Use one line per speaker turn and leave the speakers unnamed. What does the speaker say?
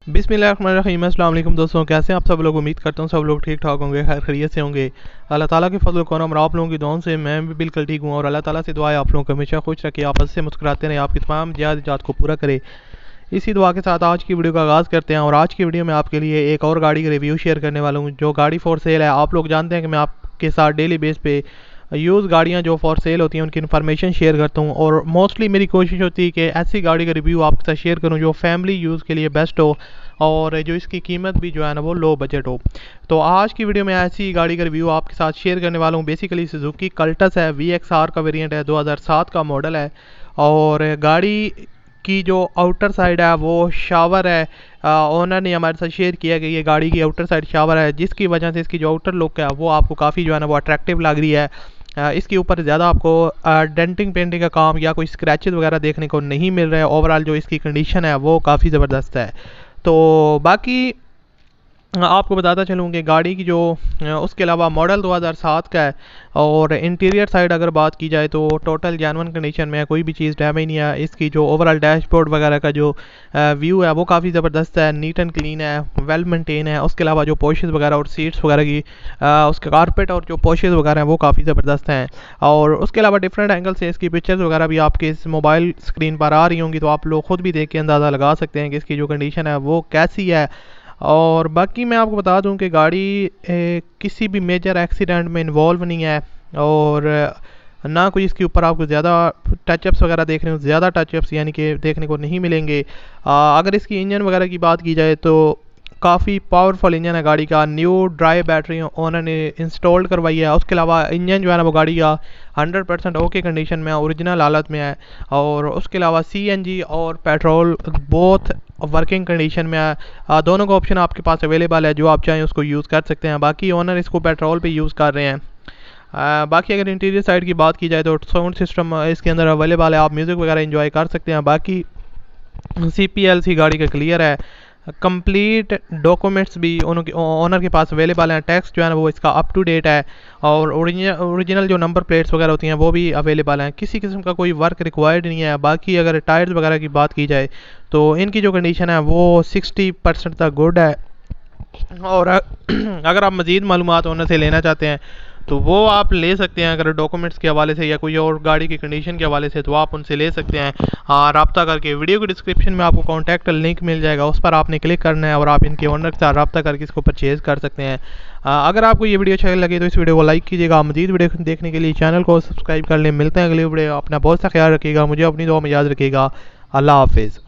बिस्मिल्लाहिर्रहमानिर्रहीम। अस्सलाम वालेकुम दोस्तों, कैसे हैं आप सब लोग। उम्मीद करता हूँ सब लोग ठीक ठाक होंगे, खैर खैरियत से होंगे। अल्लाह ताला के फजल करम और आप लोगों की दुआओं से मैं भी बिल्कुल ठीक हूँ और अल्लाह ताला से दुआ है आप लोगों को हमेशा खुश रखे, आपस से मुस्कुराते रहें, आपकी तमाम जात को पूरा करे। इसी दुआ के साथ आज की वीडियो का आगाज़ करते हैं और आज की वीडियो में आपके लिए एक और गाड़ी का रिव्यू शेयर करने वाला हूँ जो गाड़ी फॉर सेल है। आप लोग जानते हैं कि मैं आपके साथ डेली बेस पे यूज़ गाड़ियाँ जो फॉर सेल होती हैं उनकी इन्फॉर्मेशन शेयर करता हूँ और मोस्टली मेरी कोशिश होती है कि ऐसी गाड़ी का रिव्यू आपके साथ शेयर करूँ जो फैमिली यूज़ के लिए बेस्ट हो और जो इसकी कीमत भी जो है ना वो लो बजट हो। तो आज की वीडियो में ऐसी गाड़ी का रिव्यू आपके साथ शेयर करने वाला हूँ। बेसिकली सुजुकी कल्टस है, VXR का वेरिएंट है, 2007 का मॉडल है और गाड़ी की जो आउटर साइड है वो शावर है। ओनर ने हमारे साथ शेयर किया कि ये गाड़ी की आउटर साइड शावर है, जिसकी वजह से इसकी जो आउटर लुक है वो आपको काफ़ी जो है ना वो अट्रैक्टिव लग रही है। इसके ऊपर ज़्यादा आपको डेंटिंग पेंटिंग का काम या कोई स्क्रैचेस वगैरह देखने को नहीं मिल रहा है। ओवरऑल जो इसकी कंडीशन है वो काफ़ी ज़बरदस्त है। तो बाकी आपको बताता चलूँ कि गाड़ी की जो उसके अलावा मॉडल 2007 का है और इंटीरियर साइड अगर बात की जाए तो टोटल जेन्युइन कंडीशन में है, कोई भी चीज़ डैमेज नहीं है। इसकी जो ओवरऑल डैशबोर्ड वगैरह का जो व्यू है वो काफ़ी ज़बरदस्त है, नीट एंड क्लीन है, वेल मेंटेन है। उसके अलावा जो पोशेस वगैरह और सीट्स वगैरह की उसके कारपेट और जो पोशेस वगैरह हैं वो काफ़ी ज़बरदस्त हैं। और उसके अलावा डिफरेंट एंगल से इसकी पिक्चर्स वगैरह भी आपके इस मोबाइल स्क्रीन पर आ रही होंगी, तो आप लोग खुद भी देख के अंदाज़ा लगा सकते हैं कि इसकी जो कंडीशन है वो कैसी है। और बाकी मैं आपको बता दूं कि गाड़ी किसी भी मेजर एक्सीडेंट में इन्वॉल्व नहीं है और ना कोई इसके ऊपर आपको ज़्यादा टचअप्स वगैरह देखने को ज़्यादा टचअप्स यानी कि देखने को नहीं मिलेंगे। अगर इसकी इंजन वगैरह की बात की जाए तो काफ़ी पावरफुल इंजन है गाड़ी का। न्यू ड्राई बैटरी ओनर ने इंस्टॉल्ड करवाई है। उसके अलावा इंजन जो है ना वो गाड़ी का 100% ओके कंडीशन में है, ओरिजिनल हालत में है। और उसके अलावा CNG और पेट्रोल बोथ वर्किंग कंडीशन में है। दोनों का ऑप्शन आपके पास अवेलेबल है, जो आप चाहें उसको यूज़ कर सकते हैं। बाकी ओनर इसको पेट्रोल पे यूज़ कर रहे हैं। बाकी अगर इंटीरियर साइड की बात की जाए तो साउंड सिस्टम इसके अंदर अवेलेबल है, आप म्यूज़िक वगैरह एंजॉय कर सकते हैं। बाकी CPLC गाड़ी का क्लियर है, कंप्लीट डॉक्यूमेंट्स भी उनके ओनर के पास अवेलेबल हैं। टैक्स जो है ना वो इसका अप टू डेट है और ओरिजिनल जो नंबर प्लेट्स वगैरह होती हैं वो भी अवेलेबल हैं। किसी किस्म का कोई वर्क रिक्वायर्ड नहीं है। बाकी अगर टायर्स वगैरह की बात की जाए तो इनकी जो कंडीशन है वो 60% तक गुड है। और अगर आप मज़ीद मालूमात ओनर से लेना चाहते हैं तो वो आप ले सकते हैं। अगर डॉक्यूमेंट्स के हवाले से या कोई और गाड़ी की कंडीशन के हवाले से तो आप उनसे ले सकते हैं रब्ता करके। वीडियो की डिस्क्रिप्शन में आपको कॉन्टैक्ट लिंक मिल जाएगा, उस पर आपने क्लिक करना है और आप इनके ओनर के साथ रब्ता करके इसको परचेज़ कर सकते हैं। अगर आपको ये वीडियो अच्छा लगे तो इस वीडियो को लाइक कीजिएगा। मज़ीद वीडियो देखने के लिए चैनल को सब्सक्राइब कर लें। मिलते हैं अगली वीडियो। अपना बहुत सा ख्याल रखिएगा, मुझे अपनी दुआ में याद रखिएगा। अल्लाह हाफिज़।